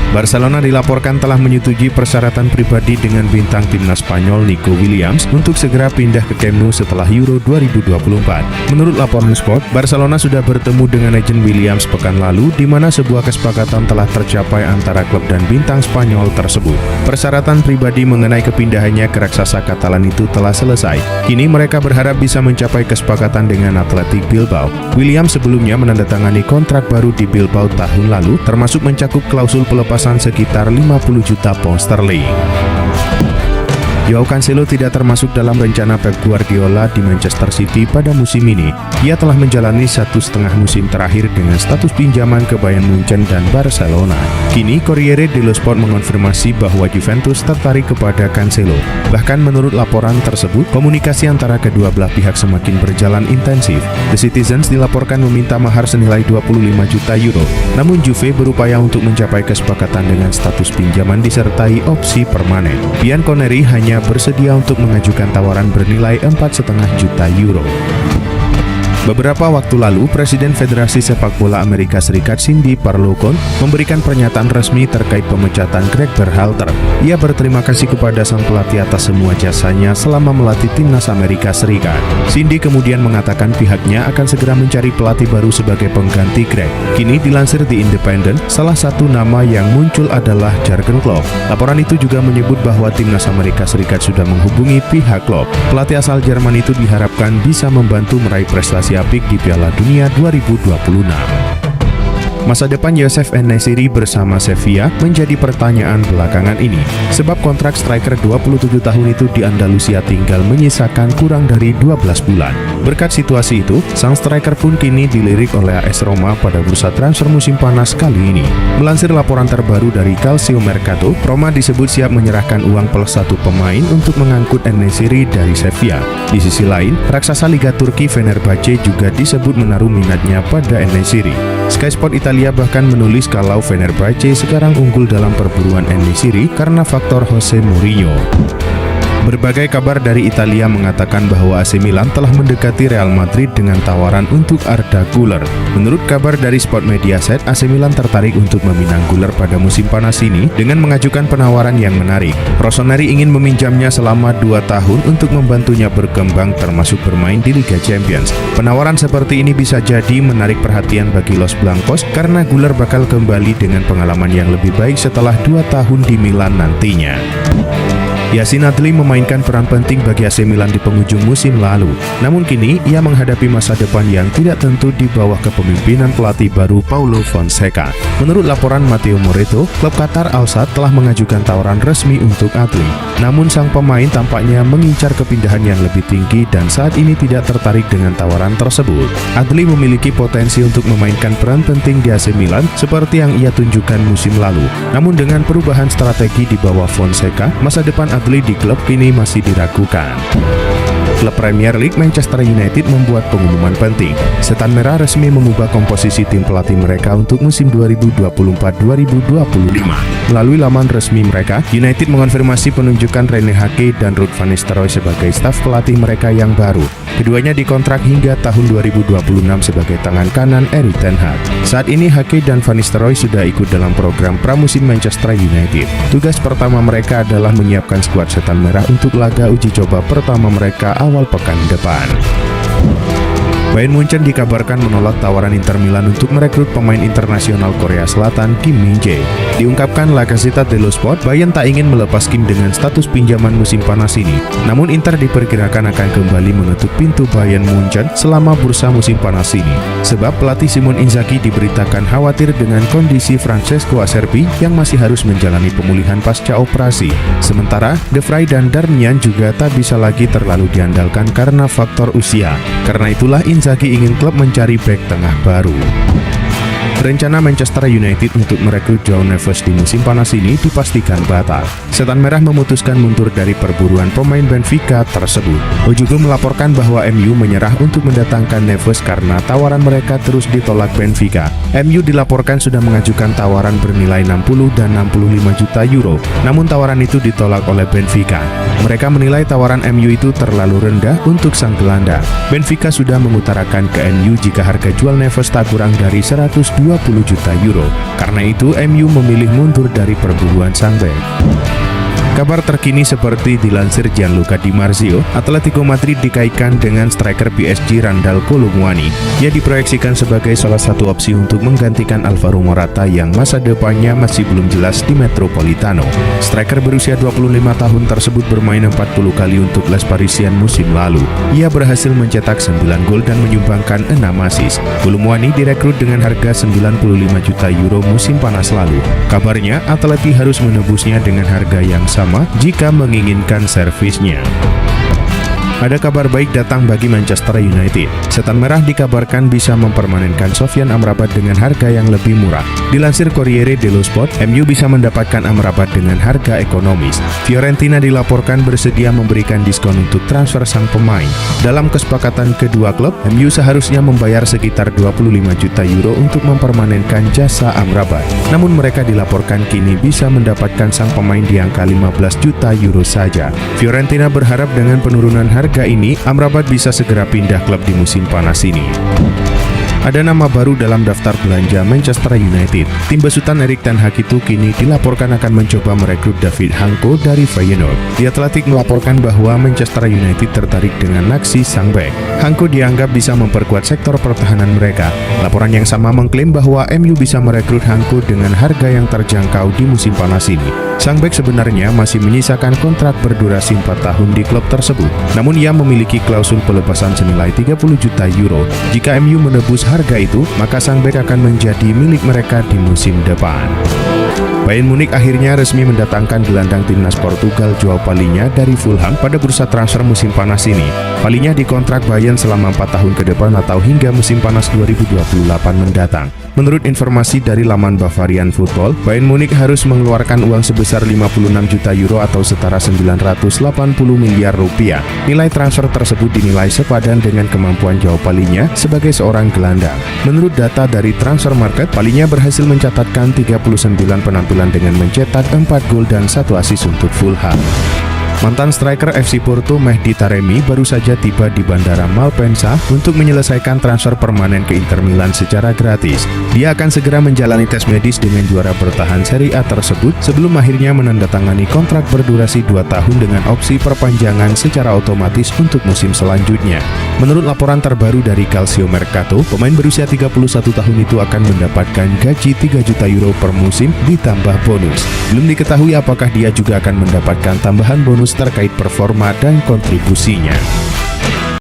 Barcelona dilaporkan telah menyetujui persyaratan pribadi dengan bintang timnas Spanyol Nico Williams untuk segera pindah ke Camp Nou setelah Euro 2024. Menurut laporan Sport, Barcelona sudah bertemu dengan agen Williams pekan lalu, di mana sebuah kesepakatan telah tercapai antara klub dan bintang Spanyol tersebut. Persyaratan pribadi mengenai kepindahannya ke raksasa Katalan itu telah selesai. Kini mereka berharap bisa mencapai kesepakatan dengan Athletic Bilbao. Williams sebelumnya menandatangani kontrak baru di Bilbao tahun lalu, termasuk mencakup klausul pelepasan sekitar 50 juta pound sterling. Joao Cancelo tidak termasuk dalam rencana Pep Guardiola di Manchester City pada musim ini. Ia telah menjalani 1,5 musim terakhir dengan status pinjaman ke Bayern Munchen dan Barcelona. Kini Corriere dello Sport mengonfirmasi bahwa Juventus tertarik kepada Cancelo. Bahkan menurut laporan tersebut, komunikasi antara kedua belah pihak semakin berjalan intensif. The Citizens dilaporkan meminta mahar senilai 25 juta euro. Namun Juve berupaya untuk mencapai kesepakatan dengan status pinjaman disertai opsi permanen. Bianconeri hanya bersedia untuk mengajukan tawaran bernilai 4,5 juta euro. Beberapa waktu lalu, Presiden Federasi Sepak Bola Amerika Serikat Cindy Parlogon memberikan pernyataan resmi terkait pemecatan Greg Berhalter. Ia berterima kasih kepada sang pelatih atas semua jasanya selama melatih timnas Amerika Serikat. Cindy kemudian mengatakan pihaknya akan segera mencari pelatih baru sebagai pengganti Greg. Kini dilansir di Independent, salah satu nama yang muncul adalah Jurgen Klopp. Laporan itu juga menyebut bahwa timnas Amerika Serikat sudah menghubungi pihak Klopp. Pelatih asal Jerman itu diharapkan bisa membantu meraih prestasi apik di Piala Dunia 2026. Masa depan Youssef En-Nesyri bersama Sevilla menjadi pertanyaan belakangan ini, sebab kontrak striker 27 tahun itu di Andalusia tinggal menyisakan kurang dari 12 bulan. Berkat situasi itu, sang striker pun kini dilirik oleh AS Roma pada bursa transfer musim panas kali ini. Melansir laporan terbaru dari Calcio Mercato, Roma disebut siap menyerahkan uang plus 1 pemain untuk mengangkut En-Nesyri dari Sevilla. Di sisi lain, raksasa Liga Turki Fenerbahce juga disebut menaruh minatnya pada En-Nesyri. Sky Sport Italia bahkan menulis kalau Fenerbahce sekarang unggul dalam perburuan En-Nesyri karena faktor Jose Mourinho. Berbagai kabar dari Italia mengatakan bahwa AC Milan telah mendekati Real Madrid dengan tawaran untuk Arda Güler. Menurut kabar dari Sport Mediaset, AC Milan tertarik untuk meminang Güler pada musim panas ini dengan mengajukan penawaran yang menarik. Rossoneri ingin meminjamnya selama 2 tahun untuk membantunya berkembang termasuk bermain di Liga Champions. Penawaran seperti ini bisa jadi menarik perhatian bagi Los Blancos karena Güler bakal kembali dengan pengalaman yang lebih baik setelah 2 tahun di Milan nantinya. Yacine Adli memainkan peran penting bagi AC Milan di penghujung musim lalu. Namun kini, ia menghadapi masa depan yang tidak tentu di bawah kepemimpinan pelatih baru Paulo Fonseca. Menurut laporan Matteo Moretto, klub Qatar Al Sadd telah mengajukan tawaran resmi untuk Adli. Namun sang pemain tampaknya mengincar kepindahan yang lebih tinggi dan saat ini tidak tertarik dengan tawaran tersebut. Adli memiliki potensi untuk memainkan peran penting di AC Milan seperti yang ia tunjukkan musim lalu. Namun dengan perubahan strategi di bawah Fonseca, masa depan Adli di klub kini masih diragukan. Klub Premier League Manchester United membuat pengumuman penting. Setan Merah resmi mengubah komposisi tim pelatih mereka untuk musim 2024-2025. Melalui laman resmi mereka, United mengonfirmasi penunjukan Rene Hake dan Ruud van Nistelrooy sebagai staf pelatih mereka yang baru. Keduanya dikontrak hingga tahun 2026 sebagai tangan kanan Erik ten Hag. Saat ini Hake dan van Nistelrooy sudah ikut dalam program pramusim Manchester United. Tugas pertama mereka adalah menyiapkan skuad Setan Merah untuk laga uji coba pertama mereka awal pekan depan. Bayern Munchen dikabarkan menolak tawaran Inter Milan untuk merekrut pemain internasional Korea Selatan Kim Min-jae. Diungkapkan La Gazzetta dello Sport, Bayern tak ingin melepas Kim dengan status pinjaman musim panas ini. Namun Inter diperkirakan akan kembali mengetuk pintu Bayern Munchen selama bursa musim panas ini. Sebab pelatih Simone Inzaghi diberitakan khawatir dengan kondisi Francesco Acerbi yang masih harus menjalani pemulihan pasca operasi. Sementara De Vrij dan Darmian juga tak bisa lagi terlalu diandalkan karena faktor usia. Karena itulah Inzaghi ingin klub mencari bek tengah baru. Rencana Manchester United untuk merekrut João Neves di musim panas ini dipastikan batal. Setan Merah memutuskan mundur dari perburuan pemain Benfica tersebut. Ojugo melaporkan bahwa MU menyerah untuk mendatangkan Neves karena tawaran mereka terus ditolak Benfica. MU dilaporkan sudah mengajukan tawaran bernilai 60 dan 65 juta euro, namun tawaran itu ditolak oleh Benfica. Mereka menilai tawaran MU itu terlalu rendah untuk sang Belanda. Benfica sudah mengutarakan ke MU jika harga jual Neves tak kurang dari 120 20 juta euro. Karena itu, MU memilih mundur dari perburuan sang bek. Kabar terkini seperti dilansir Gianluca Di Marzio, Atletico Madrid dikaitkan dengan striker PSG Randal Kolo Muani. Ia diproyeksikan sebagai salah satu opsi untuk menggantikan Alvaro Morata yang masa depannya masih belum jelas di Metropolitano. Striker berusia 25 tahun tersebut bermain 40 kali untuk Les Parisiens musim lalu. Ia berhasil mencetak 9 gol dan menyumbangkan 6 assist. Kolo Muani direkrut dengan harga 95 juta euro musim panas lalu. Kabarnya, Atleti harus menebusnya dengan harga yang sama jika menginginkan servisnya. Ada kabar baik datang bagi Manchester United. Setan Merah dikabarkan bisa mempermanenkan Sofyan Amrabat dengan harga yang lebih murah. Dilansir Corriere dello Sport, MU bisa mendapatkan Amrabat dengan harga ekonomis. Fiorentina dilaporkan bersedia memberikan diskon untuk transfer sang pemain. Dalam kesepakatan kedua klub, MU seharusnya membayar sekitar 25 juta euro untuk mempermanenkan jasa Amrabat. Namun mereka dilaporkan kini bisa mendapatkan sang pemain di angka 15 juta euro saja. Fiorentina berharap dengan penurunan harga ini, Amrabat bisa segera pindah klub di musim panas ini. Ada nama baru dalam daftar belanja Manchester United. Tim besutan Erik ten Hag itu kini dilaporkan akan mencoba merekrut David Hanko dari Feyenoord. The Athletic melaporkan bahwa Manchester United tertarik dengan aksi sang bek. Hanko dianggap bisa memperkuat sektor pertahanan mereka. Laporan yang sama mengklaim bahwa MU bisa merekrut Hanko dengan harga yang terjangkau di musim panas ini. Sang bek sebenarnya masih menyisakan kontrak berdurasi 4 tahun di klub tersebut. Namun ia memiliki klausul pelepasan senilai 30 juta euro. Jika MU menebus harga itu, maka sang bek akan menjadi milik mereka di musim depan. Bayern Munich akhirnya resmi mendatangkan gelandang timnas Portugal Joao Palhinha dari Fulham pada bursa transfer musim panas ini. Palhinha dikontrak Bayern selama 4 tahun ke depan atau hingga musim panas 2028 mendatang. Menurut informasi dari laman Bavarian Football, Bayern Munich harus mengeluarkan uang sebesar 56 juta euro atau setara 980 miliar rupiah. Nilai transfer tersebut dinilai sepadan dengan kemampuan Joao Palhinha sebagai seorang gelandang. Menurut data dari Transfer Market, Palhinha berhasil mencatatkan 39 penampilan dengan mencetak 4 gol dan 1 assist untuk Fulham. Mantan striker FC Porto Mehdi Taremi baru saja tiba di Bandara Malpensa untuk menyelesaikan transfer permanen ke Inter Milan secara gratis. Dia akan segera menjalani tes medis dengan juara bertahan Serie A tersebut sebelum akhirnya menandatangani kontrak berdurasi 2 tahun dengan opsi perpanjangan secara otomatis untuk musim selanjutnya. Menurut laporan terbaru dari Calcio Mercato, pemain berusia 31 tahun itu akan mendapatkan gaji 3 juta euro per musim ditambah bonus. Belum diketahui apakah dia juga akan mendapatkan tambahan bonus terkait performa dan kontribusinya.